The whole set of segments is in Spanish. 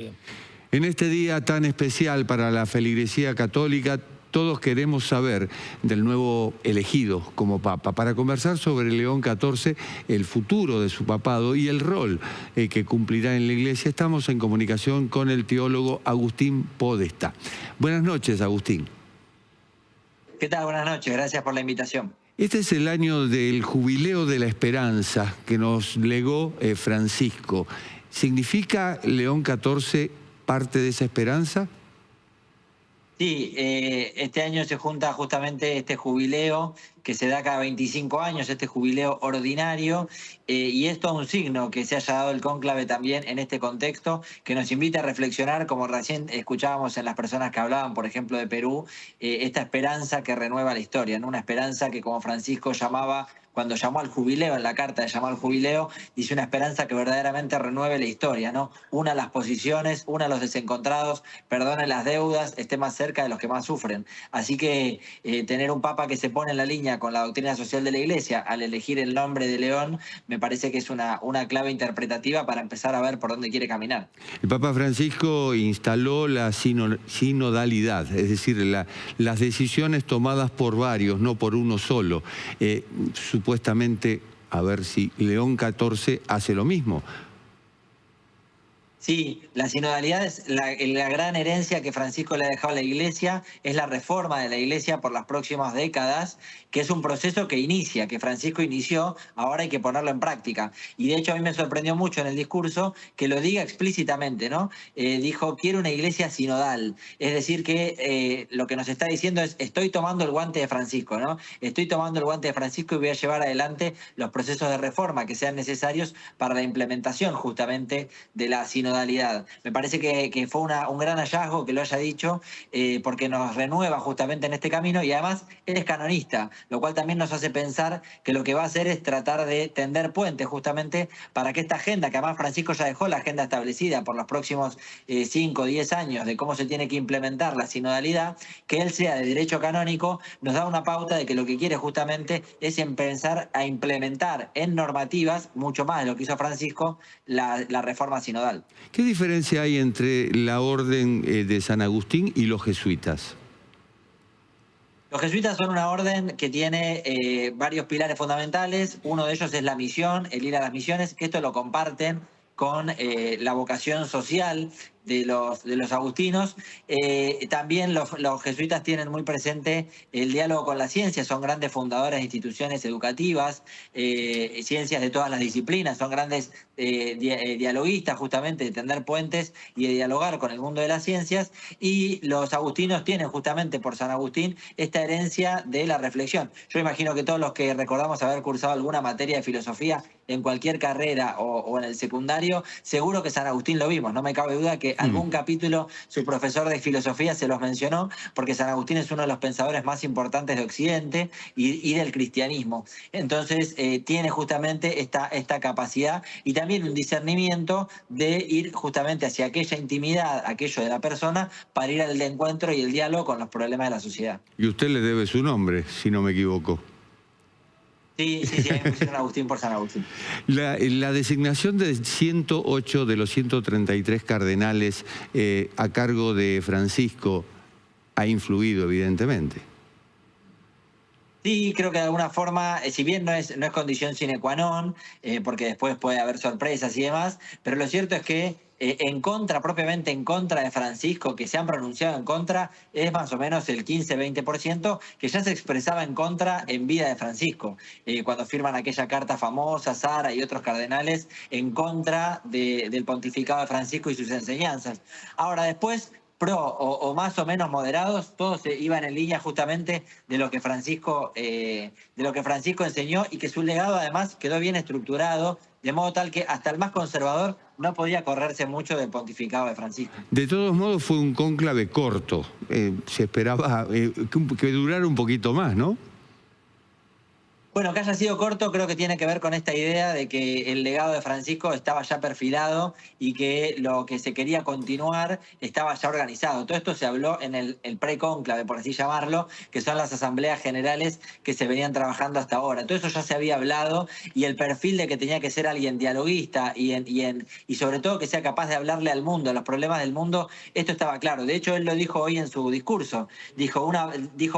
Bien. En este día tan especial para la feligresía católica, todos queremos saber del nuevo elegido como Papa, para conversar sobre León XIV, el futuro de su papado y el rol que cumplirá en la Iglesia. Estamos en comunicación con el teólogo Agustín Podestá. Buenas noches, Agustín. ¿Qué tal? Buenas noches, gracias por la invitación. Este es el año del Jubileo de la Esperanza que nos legó Francisco. ¿Significa León XIV parte de esa esperanza? Sí, este año se junta justamente este jubileo que se da cada 25 años, este jubileo ordinario, y esto es un signo que se haya dado el cónclave también en este contexto, que nos invita a reflexionar, como recién escuchábamos en las personas que hablaban, por ejemplo, de Perú, esta esperanza que renueva la historia, ¿no? Una esperanza que, como Francisco llamaba, cuando llamó al jubileo, en la carta de llamó al jubileo, dice una esperanza que verdaderamente renueve la historia, ¿no? Una las posiciones, una los desencontrados, perdone las deudas, esté más cerca de los que más sufren. Así que tener un papa que se pone en la línea con la doctrina social de la Iglesia al elegir el nombre de León, me parece que es una clave interpretativa para empezar a ver por dónde quiere caminar. El Papa Francisco instaló la sinodalidad, es decir, las decisiones tomadas por varios, no por uno solo. Supuestamente, a ver si León XIV hace lo mismo. Sí, la sinodalidad es la gran herencia que Francisco le ha dejado a la Iglesia, es la reforma de la Iglesia por las próximas décadas, que es un proceso que inicia, que Francisco inició, ahora hay que ponerlo en práctica. Y de hecho a mí me sorprendió mucho en el discurso que lo diga explícitamente, ¿no? Dijo, quiero una Iglesia sinodal, es decir que lo que nos está diciendo es, estoy tomando el guante de Francisco, ¿no? Estoy tomando el guante de Francisco y voy a llevar adelante los procesos de reforma que sean necesarios para la implementación justamente de la sinodalidad. Me parece que fue un gran hallazgo que lo haya dicho, porque nos renueva justamente en este camino y además él es canonista, lo cual también nos hace pensar que lo que va a hacer es tratar de tender puentes justamente para que esta agenda, que además Francisco ya dejó la agenda establecida por los próximos 5 o 10 años de cómo se tiene que implementar la sinodalidad, que él sea de derecho canónico, nos da una pauta de que lo que quiere justamente es empezar a implementar en normativas, mucho más de lo que hizo Francisco, la reforma sinodal. ¿Qué diferencia hay entre la orden de San Agustín y los jesuitas? Los jesuitas son una orden que tiene varios pilares fundamentales. Uno de ellos es la misión, el ir a las misiones, que esto lo comparten con la vocación social de los agustinos. También los jesuitas tienen muy presente el diálogo con la ciencia, son grandes fundadores de instituciones educativas, ciencias de todas las disciplinas, son grandes dialoguistas justamente de tender puentes y de dialogar con el mundo de las ciencias, y los agustinos tienen justamente por San Agustín esta herencia de la reflexión. Yo imagino que todos los que recordamos haber cursado alguna materia de filosofía en cualquier carrera o en el secundario, seguro que San Agustín lo vimos, no me cabe duda que algún capítulo su profesor de filosofía se los mencionó, porque San Agustín es uno de los pensadores más importantes de Occidente y del cristianismo. Entonces tiene justamente esta capacidad y también un discernimiento de ir justamente hacia aquella intimidad, aquello de la persona, para ir al encuentro y el diálogo con los problemas de la sociedad. Y usted le debe su nombre, si no me equivoco. Sí, ahí me pusieron Agustín por San Agustín. La designación de 108 de los 133 cardenales a cargo de Francisco ha influido, evidentemente. Sí, creo que de alguna forma, si bien no es condición sine qua non, porque después puede haber sorpresas y demás, pero lo cierto es que propiamente en contra de Francisco, que se han pronunciado en contra, es más o menos el 15-20% que ya se expresaba en contra en vida de Francisco, cuando firman aquella carta famosa, Sara y otros cardenales, en contra del pontificado de Francisco y sus enseñanzas. Ahora después, pro o más o menos moderados, todos iban en línea justamente de lo que Francisco enseñó, y que su legado además quedó bien estructurado, de modo tal que hasta el más conservador no podía correrse mucho del pontificado de Francisco. De todos modos fue un cónclave corto, se esperaba que durara un poquito más, ¿no? Bueno, que haya sido corto creo que tiene que ver con esta idea de que el legado de Francisco estaba ya perfilado y que lo que se quería continuar estaba ya organizado. Todo esto se habló en el precónclave, por así llamarlo, que son las asambleas generales que se venían trabajando hasta ahora. Todo eso ya se había hablado y el perfil de que tenía que ser alguien dialoguista y sobre todo que sea capaz de hablarle al mundo, a los problemas del mundo, esto estaba claro. De hecho, él lo dijo hoy en su discurso. Dijo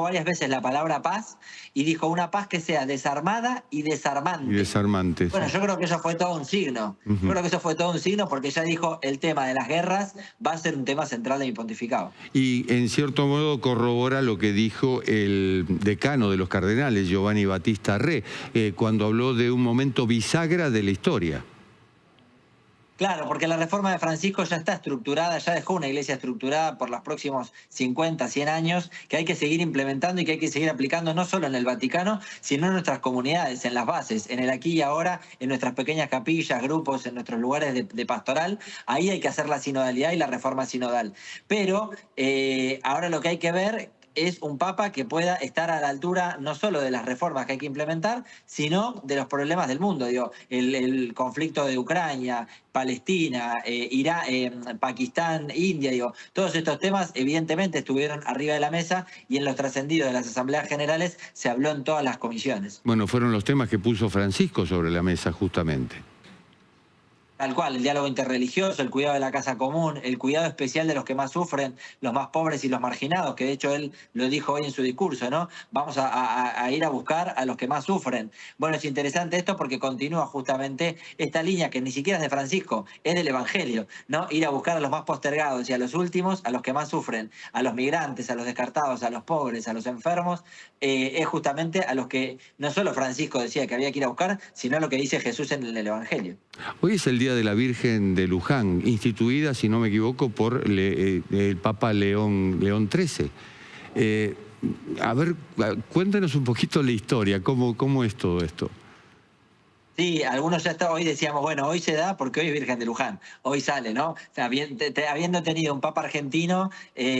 varias veces la palabra paz y dijo una paz que sea desarmada y desarmante. Y desarmante. Bueno, Sí. yo creo que eso fue todo un signo. Yo creo que eso fue todo un signo porque ya dijo el tema de las guerras va a ser un tema central de mi pontificado. Y en cierto modo corrobora lo que dijo el decano de los cardenales, Giovanni Battista Re, cuando habló de un momento bisagra de la historia. Claro, porque la reforma de Francisco ya está estructurada, ya dejó una iglesia estructurada por los próximos 50, 100 años, que hay que seguir implementando y que hay que seguir aplicando no solo en el Vaticano, sino en nuestras comunidades, en las bases, en el aquí y ahora, en nuestras pequeñas capillas, grupos, en nuestros lugares de pastoral. Ahí hay que hacer la sinodalidad y la reforma sinodal. Pero ahora lo que hay que ver es un papa que pueda estar a la altura no solo de las reformas que hay que implementar, sino de los problemas del mundo. Digo, el conflicto de Ucrania, Palestina, Irán, Pakistán, India, digo, todos estos temas evidentemente estuvieron arriba de la mesa y en los trascendidos de las asambleas generales se habló en todas las comisiones. Bueno, fueron los temas que puso Francisco sobre la mesa justamente. Tal cual, el diálogo interreligioso, el cuidado de la casa común, el cuidado especial de los que más sufren, los más pobres y los marginados, que de hecho él lo dijo hoy en su discurso, ¿no? Vamos a ir a buscar a los que más sufren. Bueno, es interesante esto porque continúa justamente esta línea que ni siquiera es de Francisco, es del Evangelio, ¿no? Ir a buscar a los más postergados y a los últimos, a los que más sufren, a los migrantes, a los descartados, a los pobres, a los enfermos, es justamente a los que no solo Francisco decía que había que ir a buscar, sino lo que dice Jesús en el Evangelio. Hoy es el Día de la Virgen de Luján, instituida, si no me equivoco, por el Papa León XIII. A ver, cuéntanos un poquito la historia, cómo es todo esto. Sí, algunos ya hoy decíamos, bueno, hoy se da porque hoy es Virgen de Luján, hoy sale, ¿no? O sea, habiendo tenido un papa argentino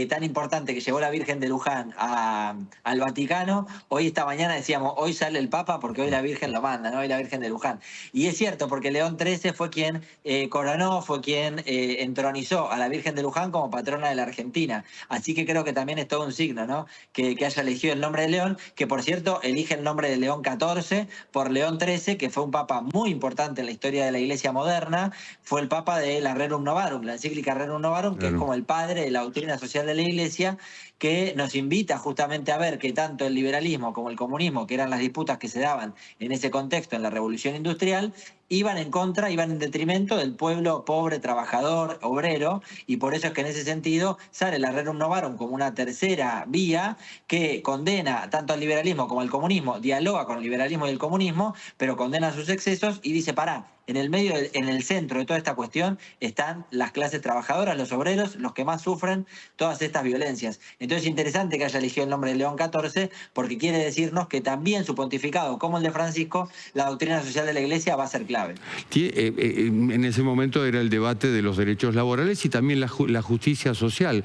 tan importante que llevó la Virgen de Luján al Vaticano, hoy esta mañana decíamos, hoy sale el papa porque hoy la Virgen lo manda, ¿no? Hoy la Virgen de Luján. Y es cierto, porque León XIII fue quien coronó, fue quien entronizó a la Virgen de Luján como patrona de la Argentina. Así que creo que también es todo un signo, ¿no? Que haya elegido el nombre de León, que por cierto elige el nombre de León XIV por León XIII, que fue un papa muy importante en la historia de la Iglesia moderna, fue el papa de la Rerum Novarum, la encíclica Rerum Novarum, que es como el padre de la doctrina social de la Iglesia, que nos invita justamente a ver que tanto el liberalismo como el comunismo, que eran las disputas que se daban en ese contexto, en la Revolución Industrial, iban en contra, iban en detrimento del pueblo pobre, trabajador, obrero, y por eso es que en ese sentido sale la Rerum Novarum como una tercera vía que condena tanto al liberalismo como al comunismo, dialoga con el liberalismo y el comunismo, pero condena sus excesos y dice, pará, en el medio, en el centro de toda esta cuestión están las clases trabajadoras, los obreros, los que más sufren todas estas violencias. Entonces es interesante que haya elegido el nombre de León XIV porque quiere decirnos que también su pontificado, como el de Francisco, la doctrina social de la Iglesia va a ser clave. En ese momento era el debate de los derechos laborales y también la justicia social,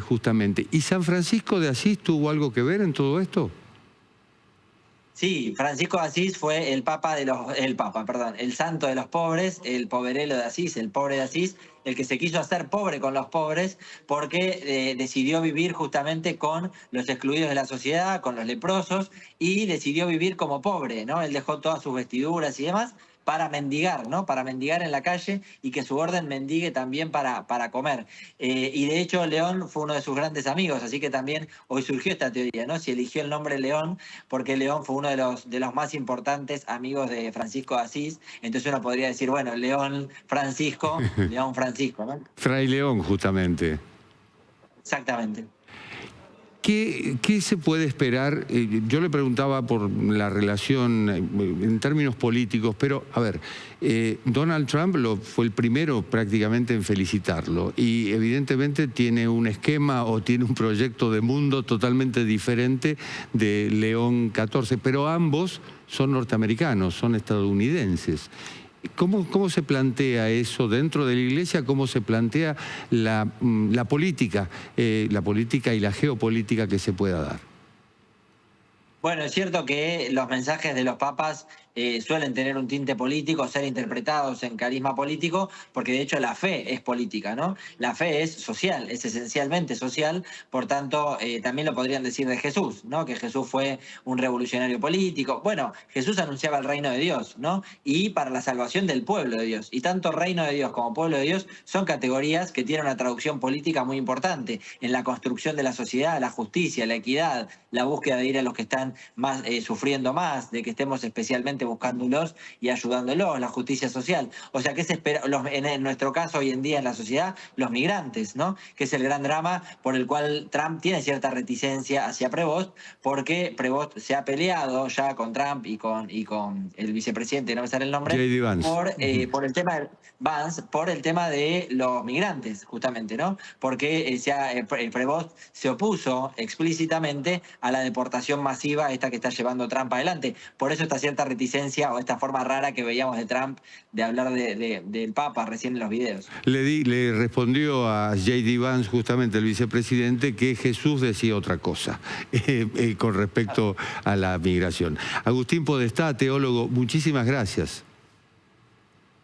justamente. ¿Y San Francisco de Asís tuvo algo que ver en todo esto? Sí, Francisco de Asís fue el santo de los pobres, el poverelo de Asís, el pobre de Asís, el que se quiso hacer pobre con los pobres porque decidió vivir justamente con los excluidos de la sociedad, con los leprosos, y decidió vivir como pobre, ¿no? Él dejó todas sus vestiduras y demás para mendigar, ¿no? Para mendigar en la calle y que su orden mendigue también para comer. Y de hecho León fue uno de sus grandes amigos, así que también hoy surgió esta teoría, ¿no? Si eligió el nombre León, porque León fue uno de los más importantes amigos de Francisco de Asís, entonces uno podría decir, bueno, León Francisco, ¿no? Fray León, justamente. Exactamente. ¿Qué se puede esperar? Yo le preguntaba por la relación en términos políticos, pero a ver, Donald Trump fue el primero prácticamente en felicitarlo y evidentemente tiene un esquema o tiene un proyecto de mundo totalmente diferente de León XIV, pero ambos son norteamericanos, son estadounidenses. ¿Cómo se plantea eso dentro de la Iglesia? ¿Cómo se plantea la política y la geopolítica que se pueda dar? Bueno, es cierto que los mensajes de los papas suelen tener un tinte político, ser interpretados en carisma político, porque de hecho la fe es política, ¿no? La fe es social, es esencialmente social, por tanto, también lo podrían decir de Jesús, ¿no? Que Jesús fue un revolucionario político. Bueno, Jesús anunciaba el reino de Dios, ¿no? Y para la salvación del pueblo de Dios. Y tanto reino de Dios como pueblo de Dios son categorías que tienen una traducción política muy importante en la construcción de la sociedad, la justicia, la equidad, la búsqueda de ir a los que están más sufriendo más, de que estemos especialmente buscándolos y ayudándolos, la justicia social. O sea, ¿qué se espera? En nuestro caso hoy en día en la sociedad, los migrantes, ¿no? Que es el gran drama por el cual Trump tiene cierta reticencia hacia Prevost, porque Prevost se ha peleado ya con Trump y con el vicepresidente, no me sale el nombre, J.D. Vance. por el tema de Vance, por el tema de los migrantes, justamente, ¿no? Porque Prevost se opuso explícitamente a la deportación masiva esta que está llevando Trump adelante. Por eso esta cierta reticencia o esta forma rara que veíamos de Trump de hablar del Papa recién en los videos. Le respondió a J.D. Vance, justamente el vicepresidente, que Jesús decía otra cosa con respecto a la migración. Agustín Podestá, teólogo, muchísimas gracias.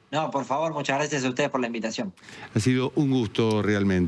No, por favor, muchas gracias a ustedes por la invitación. Ha sido un gusto realmente.